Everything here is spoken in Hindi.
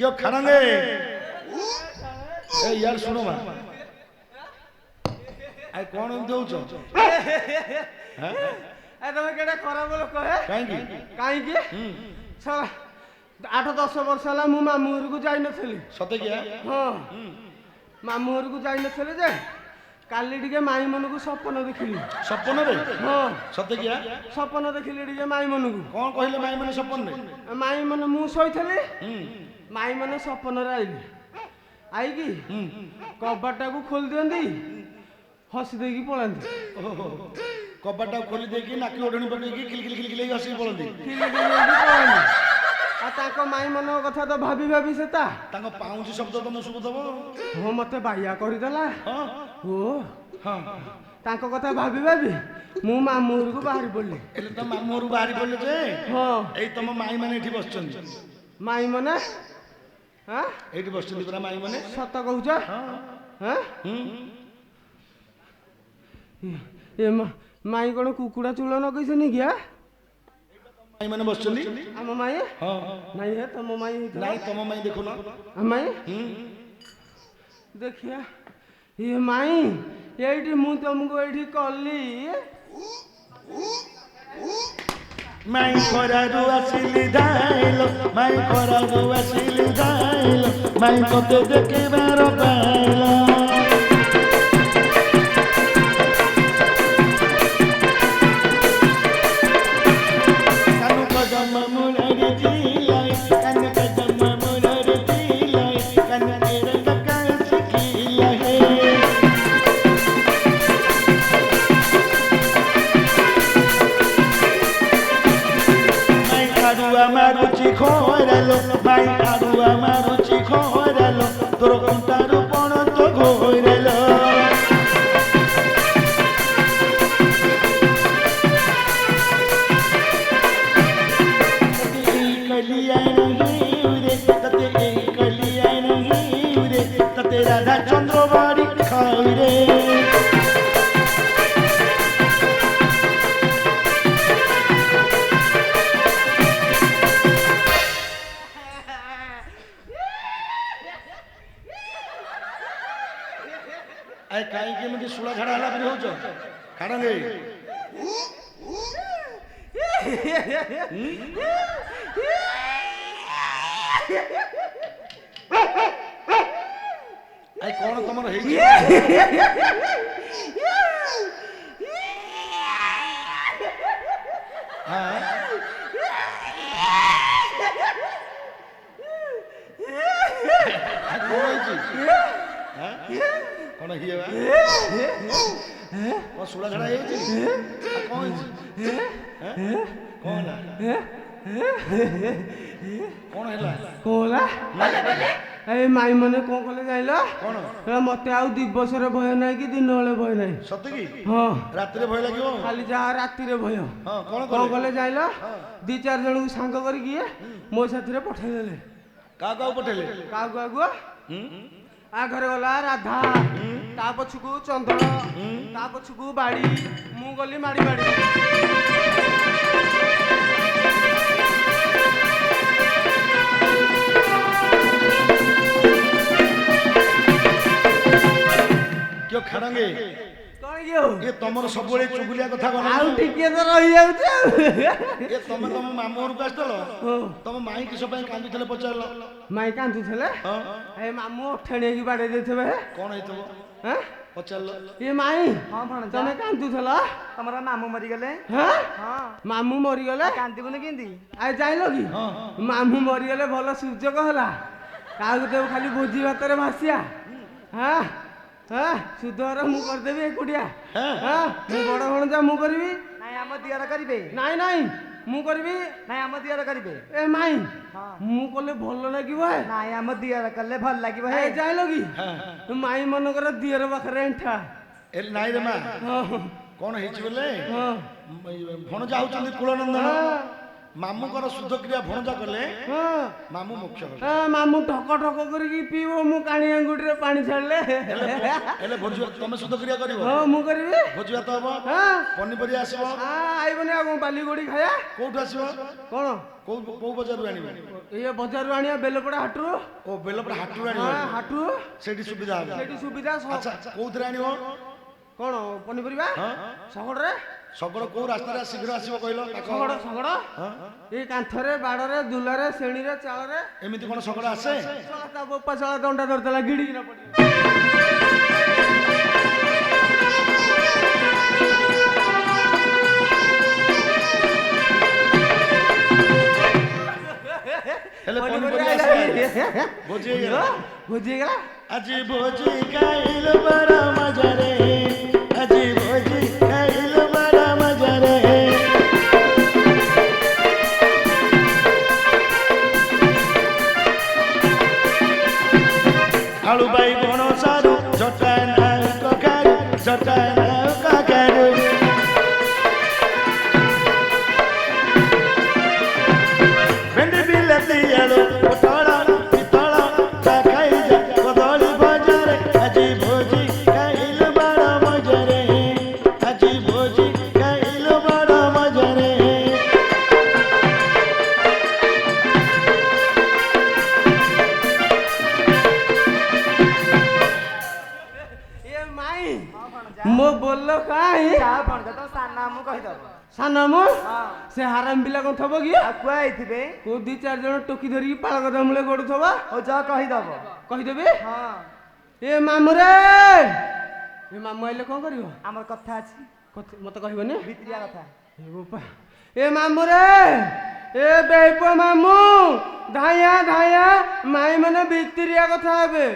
क्यों खानांगे ए यार सुनो मा आई कौन एम देउछ हैं ए तमे केडा खराब लोक हे काई की 8-10 वर्ष होला मु मामू घर को जाई नथली सते क्या हां मामू घर को जाई नथले जे काली टिके माई मन को सपन देखिली सपन रे हां सते क्या सपन देखिली टिके माई मन को कौन कहले माई माने सपन रे माई मन मु सोइथली माई मन सपन रे आइली आई की कबाटा को खोल दियंदी हसी देकी पळांदी कबाटा खोली देकी नाकी ओढणी पकेकी किल किल किल किल हसी पळंदी किल किल पळांदी आ ताको माई मन कथा तो भाभी भाभी सेता ताको पाउंची शब्द तो न सुबु दबो हो मते बाया करि देला हां ओ हां ताको कथा भाभी भाभी मु मामू घर को बाहरी पड़ली एले त मामू घर बाहरी पड़ले जे हां एई तम माई माने एठी बसचंदी माई मने हां एठी बसचंदी पुरा माई माने सत कहूछ हां हां ए माई कोन कुकुडा चूल न कैसे क्या माई माने बसचंदी हम माई हां नहीं है तम माई नहीं तम माई देखो ना माई देखिया ये माई एठी मु तुमको एठी कल्ली माई खरारू आसिली दाइलो माई खरारू आसिली दाइलो माई तोते देखिबार पाइलो कानु कदम मुरारी दिलाई कानु कदम मुरारी दिलाई कानु तेरे लकाल सिखिला है मारुची खोरालो माई आरुआ मारुची खोरालो तोर कंटारू पण तो घोरालो कलिया नहीं रे तते कलिया नहीं रे तते राधा चंद्र बाड़ी खाई रे आई काई के मुझे सुला झड़ा हला पर होचो खाड़ंगे आई कौन तमर हेई हां कौन जी हां कौन हिए बा सुला झड़ा हे कौन कौन कौन हैला कोला ए माई मने को कले जाइलो कौन मते आउ दिवस रे भय नै कि दिन बेले भय नै सत्य की हां रात रे भय लागियो खाली जा राती रे भय हां कौन कले जाइलो 2-4 जन को सांग करी किए मो साथी रे पठाई देले का पठेले का गो आ घरे गला राधा ता पछुकू चंदन ता पछुकू बाड़ी मु गली माड़ी बाड़ी क्यों खाड़ंगे कौन कियो ये तमर सबले चुगलिया कथा कोन आउ टिके तो रही जाउछ ये तम मामू घर को आस्तलो तम माई किस पय कांदुथले पचारलो माई कांदु थले हां ए मामू ठणे की बाड़े देथबे कोन हेतबो हैं पचारलो ये माई हां भण तने कांदु थला तमरा मामू मरी गले हैं हां मामू मरी गले कांदी बने केंदी आ जाइलो की हां मामू मरी गले भलो सुजोग होला कागु देव खाली भोजी भातरे भासिया हां हां सुधर मु कर देबी एकुडिया हां मु बड़ भणजा मु करबी नाइ हम दियार करिवे नाइ नाइ मु करबी नाइ हम दियार करिवे ए माई हां मु कले भलो लागिबो हे नाइ हम दियार करले भल लागिबो हे ए जाइलो की हां माई मनकर दियर बखरे एंठा ए नाइ रे मा हां कोन हेछि बोले हां भण जाउचंदी कुलनंदन ମାମୁଙ୍କର ଶୁଦ୍ଧକ୍ରିୟା ଭଣଜା କଲେ ହଁ ମାମୁ ମୁଖ୍ୟ ହେବେ। ମାମୁଁ ଠକ ଠକ କରିକି ପିଇବ ମୁଁ କାଣି ଆଙ୍ଗୁଠିରେ ପାଣି ଛାଡ଼ିଲେ ହେଲେ ଭୋଜି ତମେ ଶୁଦ୍ଧକ୍ରିୟା କରିବ? ହଁ ମୁଁ କରିବି। ଭୋଜି ଭାତ ହବ, ହଁ ପନିପରିବା ଆସିବ। ଆଇବନି ଆଉ କଣ ବାଲି ଗୋଡ଼ି ଖାଇବା? କୋଉଠୁ ଆସିବ? କଣ କୋଉ ବଜାରରୁ ଆଣିବେ? ଇଏ ବଜାରରୁ ଆଣିବା ବେଲପଡ଼ା ହାଟରୁ। ଓ ବେଲପଡ଼ା ହାଟରୁ ହଁ ଆଣିବ? ହାଟରୁ ସେଇଠି ସୁବିଧା ହବ। ସେଇଠି ସୁବିଧା ଆଚ୍ଛା କୋଉଥିରେ ଆଣିବ? କଣ ପନିପରିବା ଶଗଡ଼ରେ। ଶଗଡ଼ କୋଉ ରାସ୍ତାରେ ଶୀଘ୍ର ଆସିବ କହିଲ? ଶଗଡ଼ ଶଗଡ଼ ଏଇ କାନ୍ଥରେ ବାଡ଼ରେ ଦୁଲାରେ ଶେଣୀରେ ଚାଳରେ। ଏମିତି କଣ ଶଗଡ଼ ଆସେ? ତା ବୋପା ଶଳା ଦଣ୍ଡା ଧରିଥିଲା ଗିଡ଼ିକିନା ପଡ଼ିବ। ହେଲେ ପନିପରିବା ପନିପରିବା ଆସିଲା। ଭୋଜି ହେଇଗଲା। ଭୋଜି ହେଇଗଲା। ଆଜି ଭୋଜି ଖାଇଲୁ ବଡ଼ ମଜାରେ, ଆଜି ଭୋଜି ଖାଇଲୁ ବଡ଼ ମଜାରେ। ଆଳୁ ବାଇଗଣ ସାରୁ ଜଟା ନାଉ କଖାରୁ, ଜଟା ନାଉ କଖାରୁ। ଭେଣ୍ଡି ବିଲାତି ଆଳୁ ପୋଟଳ ପିତଳ ତା ଖାଇଯା କଦଳୀ ଭଜାରେ। ଆଜି ଭୋଜି ଖାଇଲୁ ବଡ଼ ମଜାରେ, ଆଜି ଭୋଜି ଖାଇଲୁ ବଡ଼ ମଜାରେ। ଏ ମାଇଁ ମୋ ବୋଲ କାଇଁ ଚା ଭଣଜା ତ ସାନ ମୁଁ କହିଦବ। ସାନ ମୁଁ ହଁ ସେ ହାରାମ ପିଲା କଣ ଥବ କି? ଆଉ କୁଆ ହେଇଥିବେ? କୋଉ 2-4 ଜଣ ଟୋକି ଧରିକି ପାଳକ ମୂଳେ ଗଡୁଥବ। ହଉ ଯା କହିଦବ। କହିଦେବି ହଁ ଏ ମାମୁଁ ରେ ଏ ମାମୁଁ ଆଇଲେ କଣ କରିବ? ଆମର କଥା ଅଛି ମତେ କହିବନି? ଭିତରିଆ କଥା। ଏ ବୋପା ଏ ମାମୁଁ ରେ ଏ ବେଇପ ମାମୁଁ ଧାଇଆ ଧାଇଆ ମାଇଁ ମାନେ ଭିତରିଆ କଥା ହେବେ।